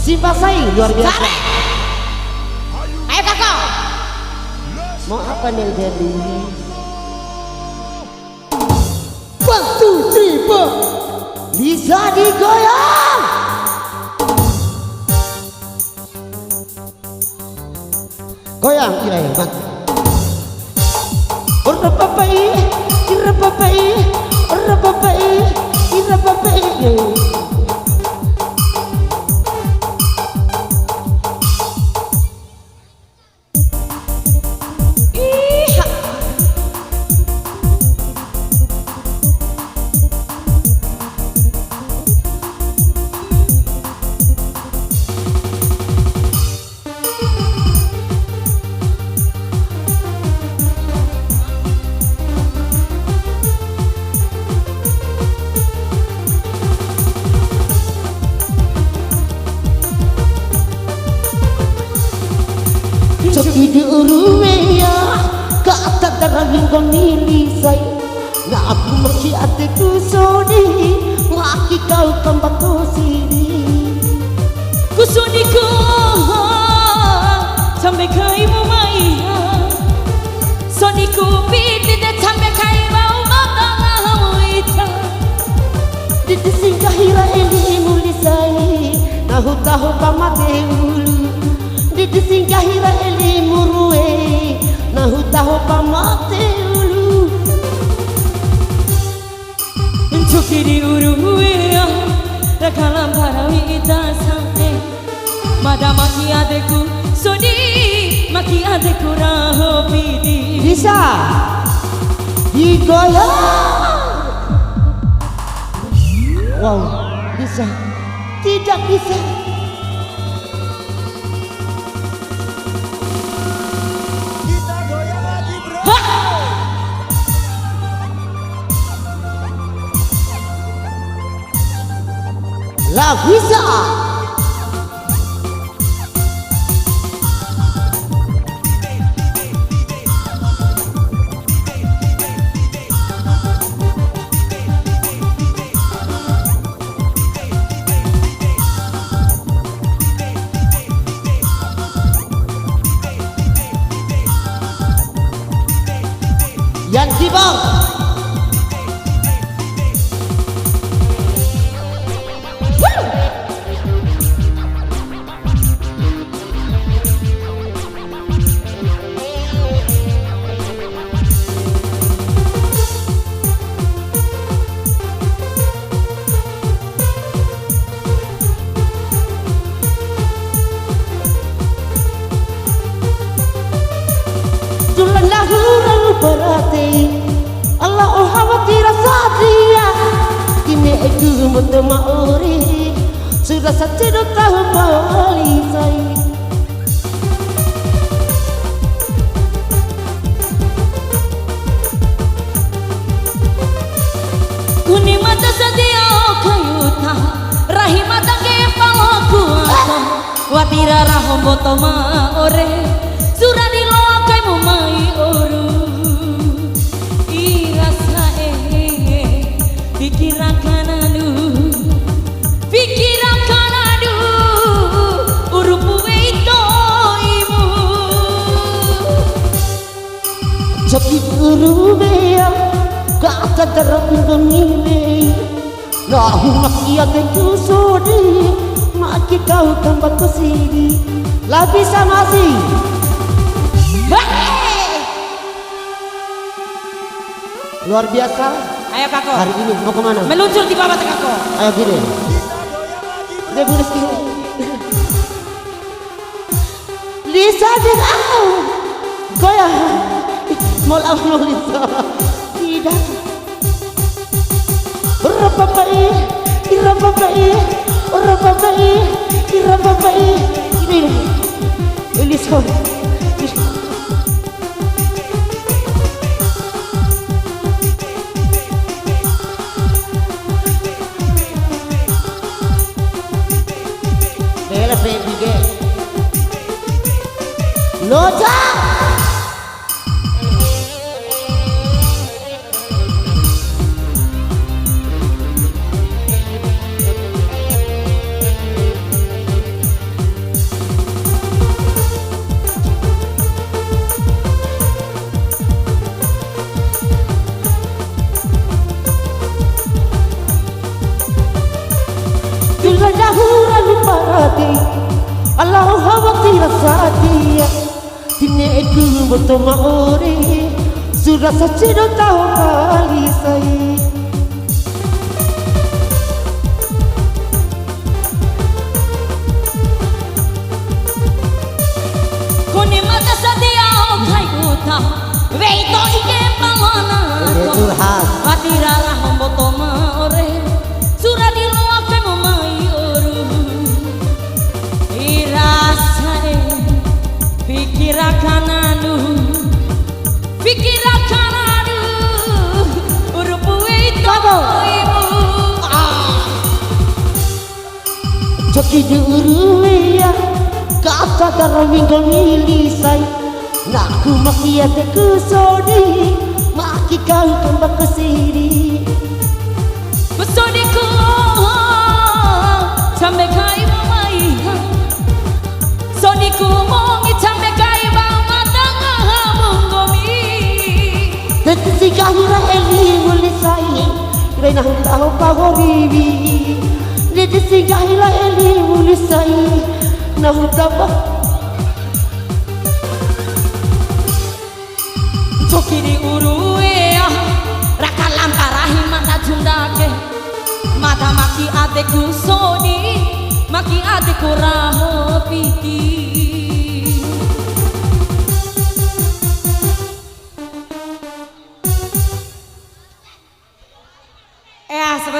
Simpasai luar biasa. Ayo kakak. Mau apa nih jadi? 1, 2, 3, 4. Bisa digoyang. Goyang kira-kira bang. Irapapai, irapapai, irapapai, irapapai. Di urumeya kata darahing konilisay na aku maki ateku sodi maki kau kambak kusiri kusudi ko sampai kai mo maiha sodi ko piti de sampai kai mau matang ita diti singkahira eli mulisay nahu tahu pamate ulu diti singkahira eli murue nahu tahu pamate ulu cuki di uruwe rakalam parawi ita sampai mada maki adeku sodi maki adeku raho pidi bisa digoyang. Wow, bisa tidak bisa. La bisa. Yang di bawah. Allah khawatir sadia kini aku mutma ori sudah satu tahun bali saya kuni mata sadia kayuta rahimata ke palaku watira rahom botoma ore surani lo kai mo mai oru pikiran kanadu urupu itu imu jadi urumeya kata darah ngomile nah maki ateku sodi maki kau tambah kusiri lah bisa masih luar biasa. ayo kakak Hari ini mau kemana? meluncur di bawah kakak Ayo gini. Dia bunuh gini. Lisa dengan goyang. Mau langsung Lisa. Tidak. Irapapai, irapapai, irapapai, irapapai. Ini Lisa. Loja sadia Dine edu boto maore Sudah sacido tahu kali saya Kone mata sadia okai uta Veito ike pamana Atira rahom boto maore Surah di luar kemo mayoru Irasae Pikirakan anu Pikirakan anu Urupu itu ibu Joki diuruwe ya Kata darah minggu milisai Naku makiate kusodi Maki kau kembang kesiri Besodiku Sampai kai mamaiha Soniku mongi sampai kai mama tengah munggomi Tentu si kahira eli mulisai Reina tahu pagoribi Tentu si kahira eli mulisai Nahu dapat Joki di uruwe Raka lamparahi mata jundake Mata maki adeku sodi Maki adeku raho